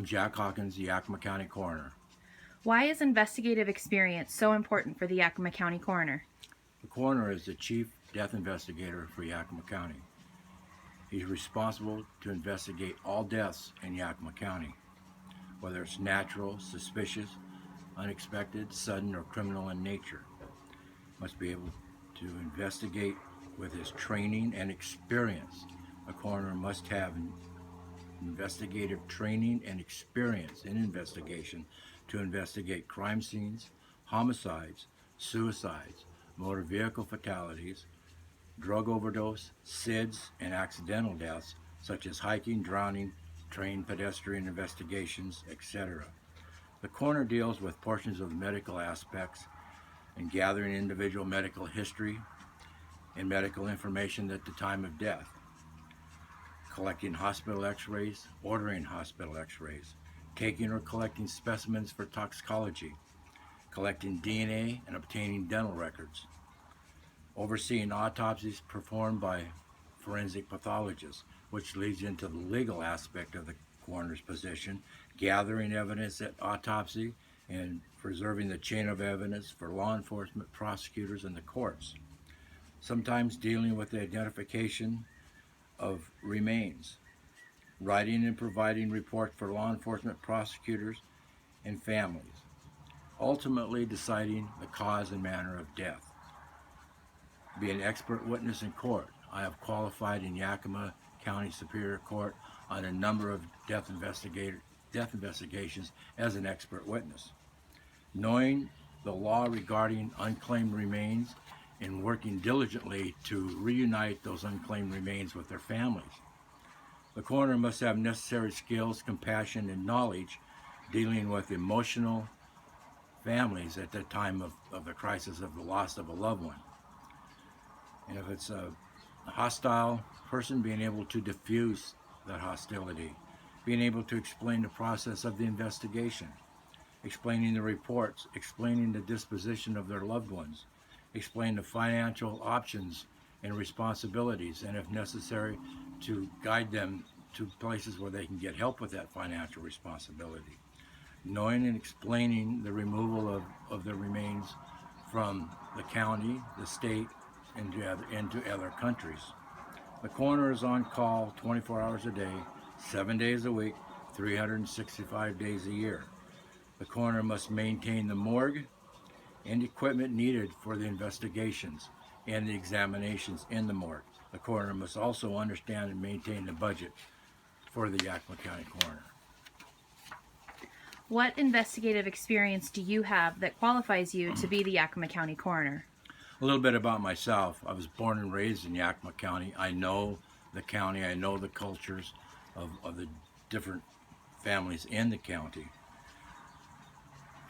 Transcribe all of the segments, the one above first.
I'm Jack Hawkins, the Yakima County Coroner. Why is investigative experience so important for the Yakima County Coroner? The coroner is the chief death investigator for Yakima County. He's responsible to investigate all deaths in Yakima County, whether it's natural, suspicious, unexpected, sudden, or criminal in nature. Must be able to investigate with his training and experience. A coroner must have investigative training and experience in investigation to investigate crime scenes, homicides, suicides, motor vehicle fatalities, drug overdose, SIDS, and accidental deaths such as hiking, drowning, trained pedestrian investigations, etc. The coroner deals with portions of the medical aspects and gathering individual medical history and medical information at the time of death, collecting hospital x-rays, ordering hospital x-rays, taking or collecting specimens for toxicology, collecting DNA and obtaining dental records, overseeing autopsies performed by forensic pathologists, which leads into the legal aspect of the coroner's position, gathering evidence at autopsy and preserving the chain of evidence for law enforcement, prosecutors, and the courts. Sometimes dealing with the identification of remains, writing and providing reports for law enforcement, prosecutors, and families, ultimately deciding the cause and manner of death. Be an expert witness in court. I have qualified in Yakima County Superior Court on a number of death investigations as an expert witness. Knowing the law regarding unclaimed remains and working diligently to reunite those unclaimed remains with their families. The coroner must have necessary skills, compassion, and knowledge dealing with emotional families at the time of the crisis of the loss of a loved one. And if it's a hostile person, being able to diffuse that hostility, being able to explain the process of the investigation, explaining the reports, explaining the disposition of their loved ones, explain the financial options and responsibilities, and if necessary, to guide them to places where they can get help with that financial responsibility. Knowing and explaining the removal of the remains from the county, the state, and into other countries. The coroner is on call 24 hours a day, 7 days a week, 365 days a year. The coroner must maintain the morgue and equipment needed for the investigations and the examinations in the morgue. The coroner must also understand and maintain the budget for the Yakima County Coroner. What investigative experience do you have that qualifies you to be the Yakima County Coroner? A little bit about myself. I was born and raised in Yakima County. I know the county. I know the cultures of the different families in the county.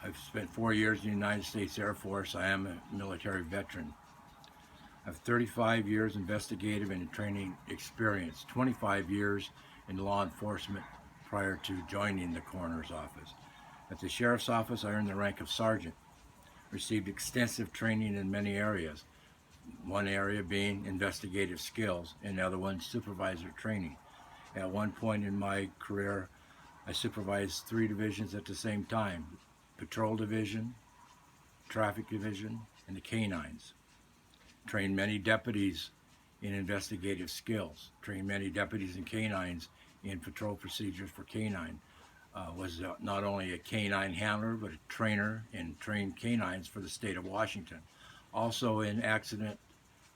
I've spent 4 years in the United States Air Force. I am a military veteran. I have 35 years investigative and training experience, 25 years in law enforcement prior to joining the coroner's office. At the sheriff's office, I earned the rank of sergeant, received extensive training in many areas, one area being investigative skills, and the other one supervisor training. At one point in my career, I supervised 3 divisions at the same time: Patrol Division, Traffic Division, and the Canines. Trained many deputies in investigative skills, trained many deputies and canines in patrol procedures for canine. Was not only a canine handler, but a trainer and trained canines for the state of Washington. Also in accident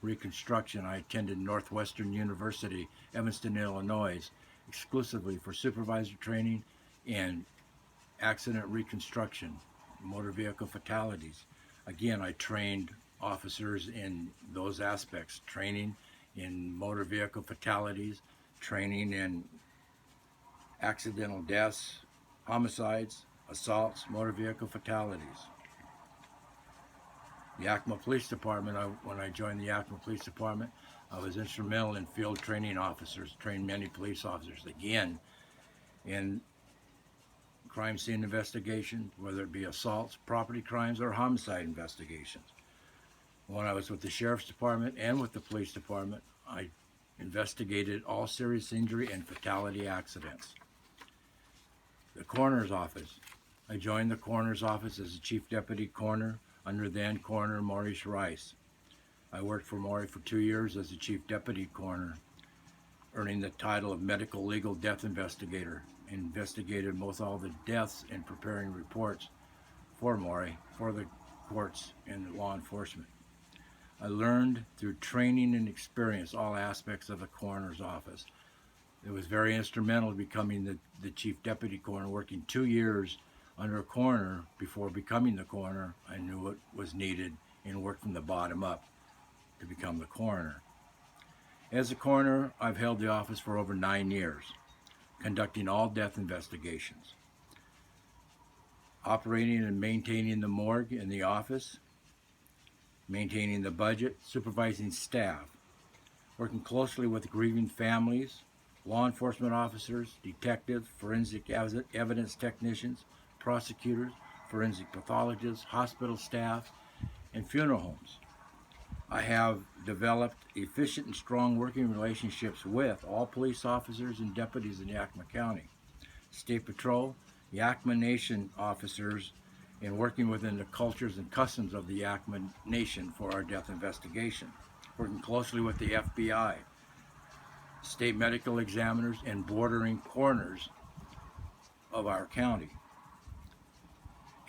reconstruction, I attended Northwestern University, Evanston, Illinois, exclusively for supervisor training and accident reconstruction, motor vehicle fatalities. Again, I trained officers in those aspects, training in motor vehicle fatalities, training in accidental deaths, homicides, assaults, motor vehicle fatalities. The Yakima Police Department, when I joined the Yakima Police Department, I was instrumental in field training officers, trained many police officers, again, in crime scene investigation, whether it be assaults, property crimes, or homicide investigations. When I was with the Sheriff's Department and with the Police Department, I investigated all serious injury and fatality accidents. The coroner's office. I joined the coroner's office as the chief deputy coroner under then Coroner Maurice Rice. I worked for Maury for 2 years as the chief deputy coroner, earning the title of medical legal death investigator, and investigated most all the deaths and preparing reports for Maury, for the courts and law enforcement. I learned through training and experience all aspects of the coroner's office. It was very instrumental in becoming the chief deputy coroner, working 2 years under a coroner before becoming the coroner. I knew what was needed and worked from the bottom up to become the coroner. As a coroner, I've held the office for over 9 years, conducting all death investigations, operating and maintaining the morgue in the office, maintaining the budget, supervising staff, working closely with grieving families, law enforcement officers, detectives, forensic evidence technicians, prosecutors, forensic pathologists, hospital staff, and funeral homes. I have developed efficient and strong working relationships with all police officers and deputies in Yakima County, State Patrol, Yakima Nation officers, and working within the cultures and customs of the Yakima Nation for our death investigation, working closely with the FBI, state medical examiners, and bordering coroners of our county.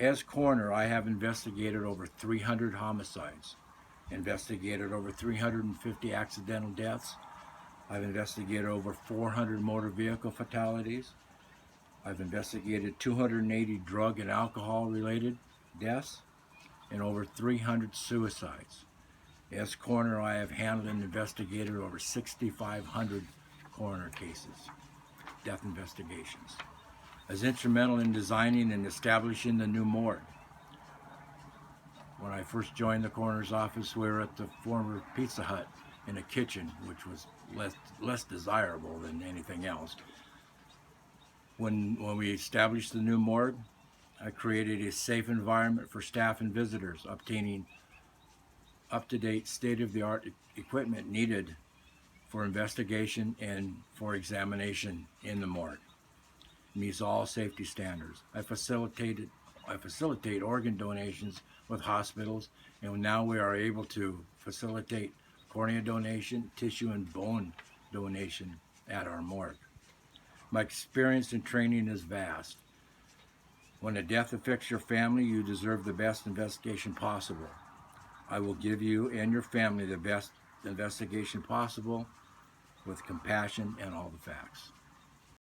As coroner, I have investigated over 300 homicides, investigated over 350 accidental deaths. I've investigated over 400 motor vehicle fatalities. I've investigated 280 drug and alcohol related deaths and over 300 suicides. As coroner, I have handled and investigated over 6,500 coroner cases, death investigations. I was instrumental in designing and establishing the new morgue. When I first joined the coroner's office, we were at the former Pizza Hut in a kitchen, which was less desirable than anything else. When we established the new morgue, I created a safe environment for staff and visitors, obtaining up-to-date, state-of-the-art equipment needed for investigation and for examination in the morgue. It meets all safety standards. I facilitate organ donations with hospitals, and now we are able to facilitate cornea donation, tissue and bone donation at our morgue. My experience and training is vast. When a death affects your family, you deserve the best investigation possible. I will give you and your family the best investigation possible with compassion and all the facts.